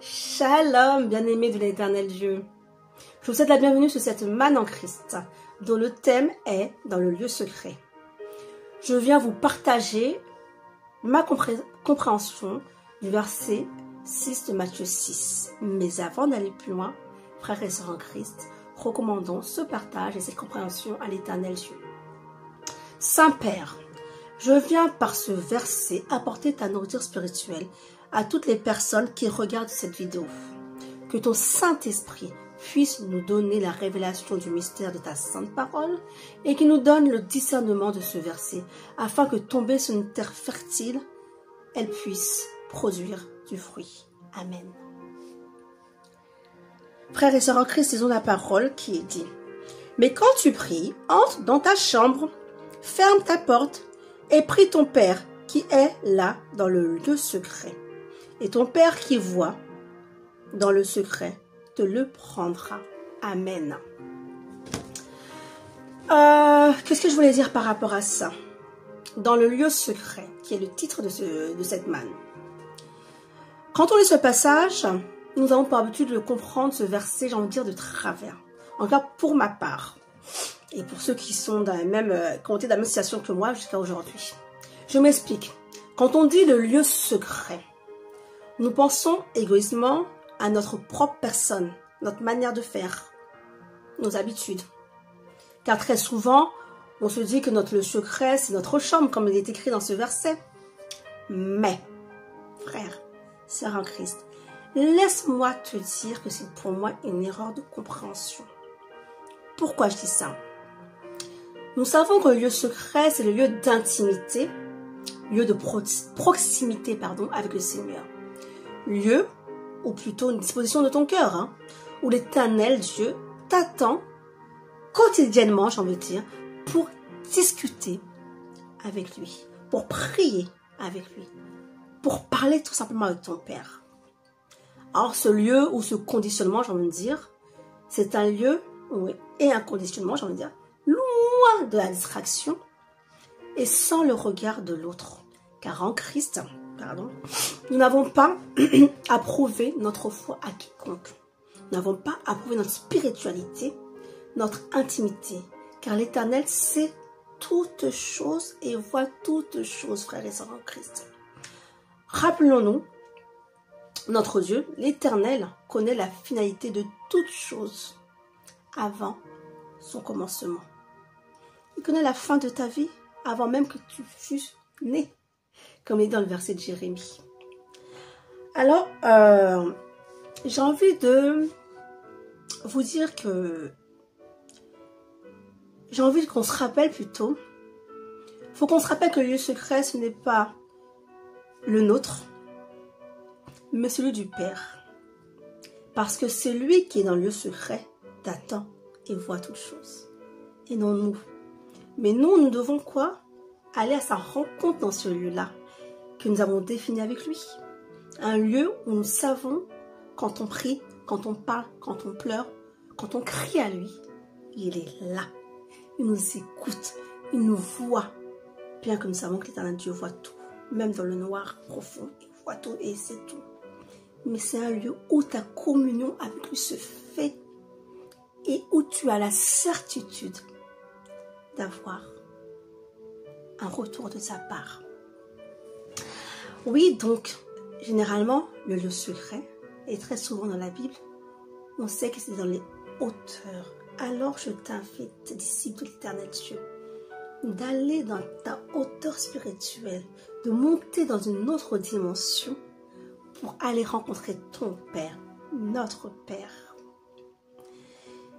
Shalom, bien-aimés de l'éternel Dieu. Je vous souhaite la bienvenue sur cette manne en Christ, dont le thème est dans le lieu secret. Je viens vous partager ma compréhension du verset 6 de Matthieu 6. Mais avant d'aller plus loin, frères et sœurs en Christ, recommandons ce partage et cette compréhension à l'éternel Dieu. Saint-Père, je viens par ce verset apporter ta nourriture spirituelle à toutes les personnes qui regardent cette vidéo. Que ton Saint-Esprit puisse nous donner la révélation du mystère de ta sainte parole et qu'il nous donne le discernement de ce verset afin que tombée sur une terre fertile, elle puisse produire du fruit. Amen. Frères et sœurs en Christ, lisons la parole qui est dit. Mais quand tu pries, entre dans ta chambre, ferme ta porte et prie ton Père qui est là dans le lieu secret. Et ton Père qui voit dans le secret te le prendra. Amen. Qu'est-ce que je voulais dire par rapport à ça? Dans le lieu secret, qui est le titre de cette manne. Quand on lit ce passage, nous avons pour habitude de comprendre ce verset, j'ai envie de dire, de travers. En tout cas, pour ma part. Et pour ceux qui sont dans la même, qui ont été dans la même situation que moi jusqu'à aujourd'hui. Je m'explique. Quand on dit le lieu secret, nous pensons égoïstement à notre propre personne, notre manière de faire, nos habitudes. Car très souvent, on se dit que notre lieu secret, c'est notre chambre, comme il est écrit dans ce verset. Mais, frère, sœur en Christ, laisse-moi te dire que c'est pour moi une erreur de compréhension. Pourquoi je dis ça? Nous savons que le lieu secret, c'est le lieu d'intimité, lieu de proximité, avec le Seigneur. Lieu, ou plutôt une disposition de ton cœur, où l'Éternel Dieu t'attend quotidiennement, j'ai envie de dire, pour discuter avec lui, pour prier avec lui, pour parler tout simplement avec ton Père. Alors ce lieu ou ce conditionnement, j'ai envie de dire, c'est un lieu et un conditionnement, j'ai envie de dire, loin de la distraction et sans le regard de l'autre. Car en Christ, nous n'avons pas à prouver notre foi à quiconque. Nous n'avons pas à prouver notre spiritualité, notre intimité. Car l'Éternel sait toutes choses et voit toutes choses, frères et sœurs en Christ. Rappelons-nous, notre Dieu, l'Éternel, connaît la finalité de toutes choses avant son commencement. Il connaît la fin de ta vie avant même que tu fusses né, comme il est dans le verset de Jérémie. Alors, j'ai envie de vous dire que j'ai envie qu'on se rappelle plutôt. Il faut qu'on se rappelle que le lieu secret, ce n'est pas le nôtre, mais celui du Père. Parce que c'est lui qui est dans le lieu secret, t'attend et voit toutes choses. Et non nous. Mais nous devons quoi? Aller à sa rencontre dans ce lieu-là, que nous avons défini avec lui. Un lieu où nous savons, quand on prie, quand on parle, quand on pleure, quand on crie à lui, il est là. Il nous écoute, il nous voit. Bien que nous savons que l'Éternel Dieu voit tout, même dans le noir profond, il voit tout et il sait tout. Mais c'est un lieu où ta communion avec lui se fait et où tu as la certitude d'avoir un retour de sa part. Oui, donc, généralement, le lieu secret, et très souvent dans la Bible, on sait que c'est dans les hauteurs. Alors je t'invite, disciple de l'Éternel Dieu, d'aller dans ta hauteur spirituelle, de monter dans une autre dimension pour aller rencontrer ton Père, notre Père.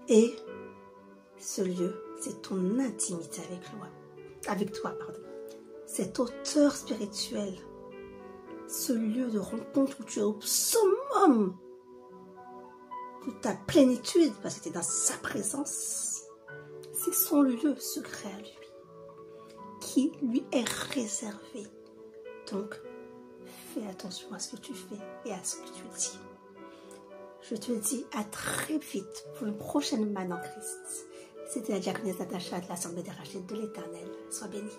Et ce lieu, c'est ton intimité avec toi. Cette hauteur spirituelle, ce lieu de rencontre où tu es au summum de ta plénitude, parce que tu es dans sa présence. C'est son lieu secret à lui, qui lui est réservé. Donc, fais attention à ce que tu fais et à ce que tu dis. Je te dis à très vite pour une prochaine manne en Christ. C'était la diaconesse Natacha de l'Assemblée des Rachetés de l'Éternel. Sois bénie.